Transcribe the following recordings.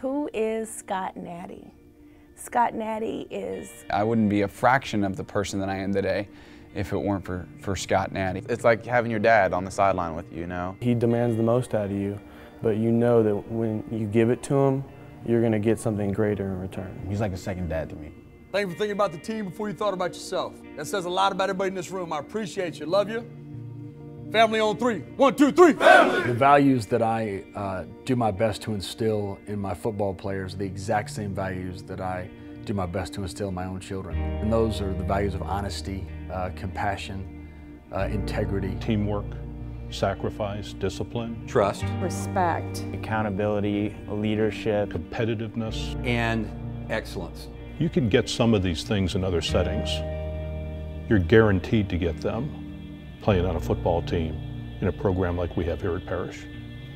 Who is Scott Natty? Scott Natty is... I wouldn't be a fraction of the person that I am today if it weren't for Scott Natty. It's like having your dad on the sideline with you, you know? He demands the most out of you, but you know that when you give it to him, you're going to get something greater in return. He's like a second dad to me. Thank you for thinking about the team before you thought about yourself. That says a lot about everybody in this room. I appreciate you. Love you. Family on three. 1, 2, 3. Family! The values that I do my best to instill in my football players are the exact same values that I do my best to instill in my own children. And those are the values of honesty, compassion, integrity. Teamwork, sacrifice, discipline. Trust. Respect. Accountability, leadership. Competitiveness. And excellence. You can get some of these things in other settings. You're guaranteed to get them playing on a football team in a program like we have here at Parish.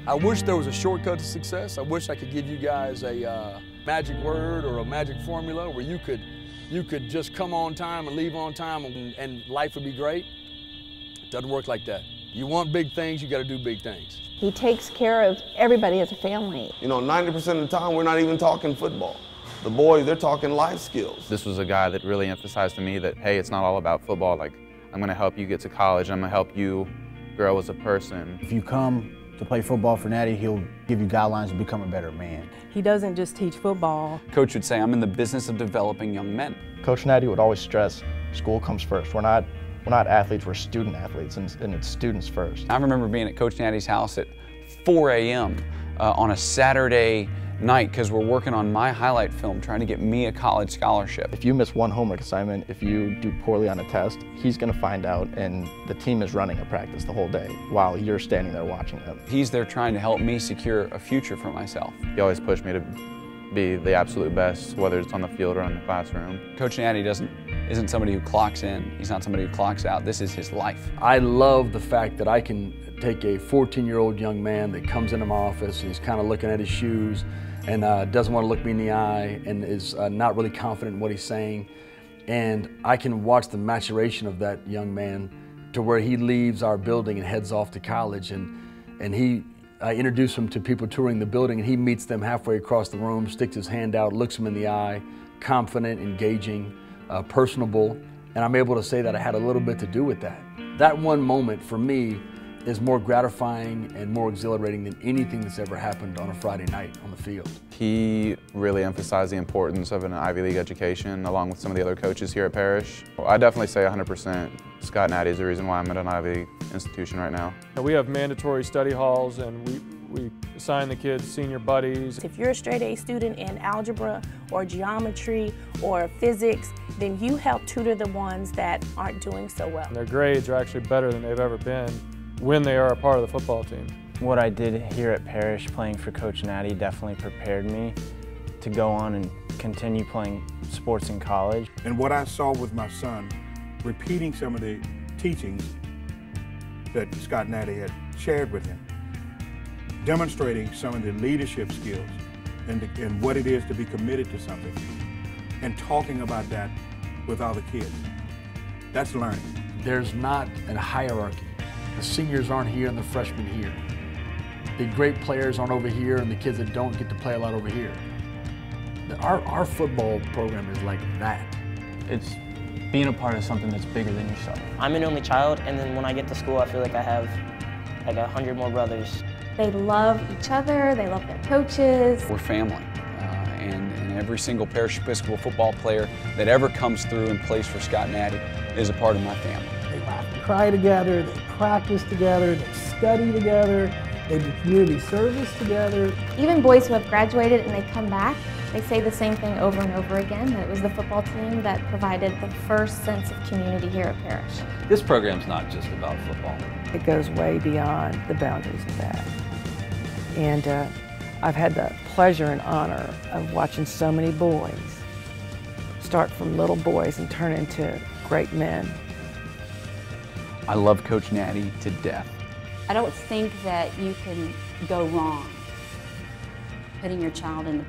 I wish there was a shortcut to success. I wish I could give you guys a magic word or a magic formula where you could just come on time and leave on time and life would be great. It doesn't work like that. You want big things, you got to do big things. He takes care of everybody as a family. You know, 90% of the time we're not even talking football. The boys, they're talking life skills. This was a guy that really emphasized to me that, hey, it's not all about football. Like, I'm going to help you get to college. I'm going to help you grow as a person. If you come to play football for Natty, he'll give you guidelines to become a better man. He doesn't just teach football. Coach would say, I'm in the business of developing young men. Coach Natty would always stress, school comes first. We're not athletes, we're student athletes, and it's students first. I remember being at Coach Natty's house at 4 a.m. On a Saturday night because we're working on my highlight film trying to get me a college scholarship. If you miss one homework assignment, if you do poorly on a test, he's going to find out, and the team is running a practice the whole day while you're standing there watching them. He's there trying to help me secure a future for myself. He always pushed me to be the absolute best, whether it's on the field or in the classroom. Coach Natty isn't somebody who clocks in. He's not somebody who clocks out. This is his life. I love the fact that I can take a 14-year-old young man that comes into my office and he's kind of looking at his shoes and doesn't want to look me in the eye and is not really confident in what he's saying. And I can watch the maturation of that young man to where he leaves our building and heads off to college. I introduce him to people touring the building, and he meets them halfway across the room, sticks his hand out, looks them in the eye, confident, engaging, personable, and I'm able to say that I had a little bit to do with that. That one moment for me is more gratifying and more exhilarating than anything that's ever happened on a Friday night on the field. He really emphasized the importance of an Ivy League education along with some of the other coaches here at Parish. I definitely say 100% Scott Natty is the reason why I'm at an Ivy League institution right now. We have mandatory study halls, and we assign the kids senior buddies. If you're a straight A student in algebra or geometry or physics, then you help tutor the ones that aren't doing so well. Their grades are actually better than they've ever been when they are a part of the football team. What I did here at Parish playing for Coach Natty definitely prepared me to go on and continue playing sports in college. And what I saw with my son, repeating some of the teachings that Scott Natty had shared with him, demonstrating some of the leadership skills and what it is to be committed to something, and talking about that with other kids. That's learning. There's not a hierarchy. The seniors aren't here and the freshmen here. The great players aren't over here and the kids that don't get to play a lot over here. Our football program is like that. It's being a part of something that's bigger than yourself. I'm an only child, and then when I get to school, I feel like I have like 100 more brothers. They love each other, they love their coaches. We're family, and every single Parish Episcopal football player that ever comes through and plays for Scott Natty is a part of my family. They laugh and cry together, they practice together, they study together, they do community service together. Even boys who have graduated and they come back, they say the same thing over and over again, that it was the football team that provided the first sense of community here at Parish. This program's not just about football. It goes way beyond the boundaries of that. And I've had the pleasure and honor of watching so many boys start from little boys and turn into great men. I love Coach Natty to death. I don't think that you can go wrong putting your child in the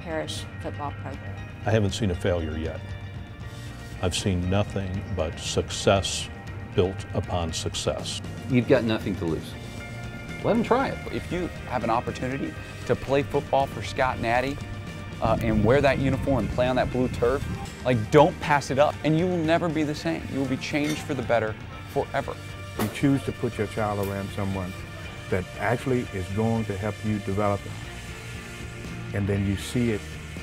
Parish football program. I haven't seen a failure yet. I've seen nothing but success built upon success. You've got nothing to lose. let them try it. If you have an opportunity to play football for Scott Natty and wear that uniform and play on that blue turf, like, don't pass it up, and you will never be the same. You will be changed for the better forever. You choose to put your child around someone that actually is going to help you develop it, and then you see it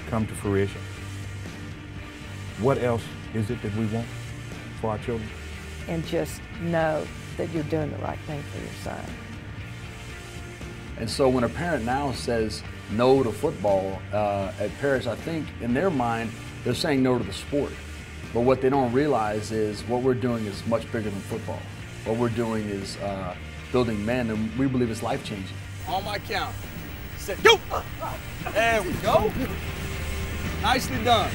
come to fruition. What else is it that we want for our children? And just know that you're doing the right thing for your son. And so when a parent now says no to football at Parish, I think in their mind, they're saying no to the sport. But what they don't realize is what we're doing is much bigger than football. What we're doing is building men, and we believe it's life-changing. On my count, set, go! There we go. Nicely done.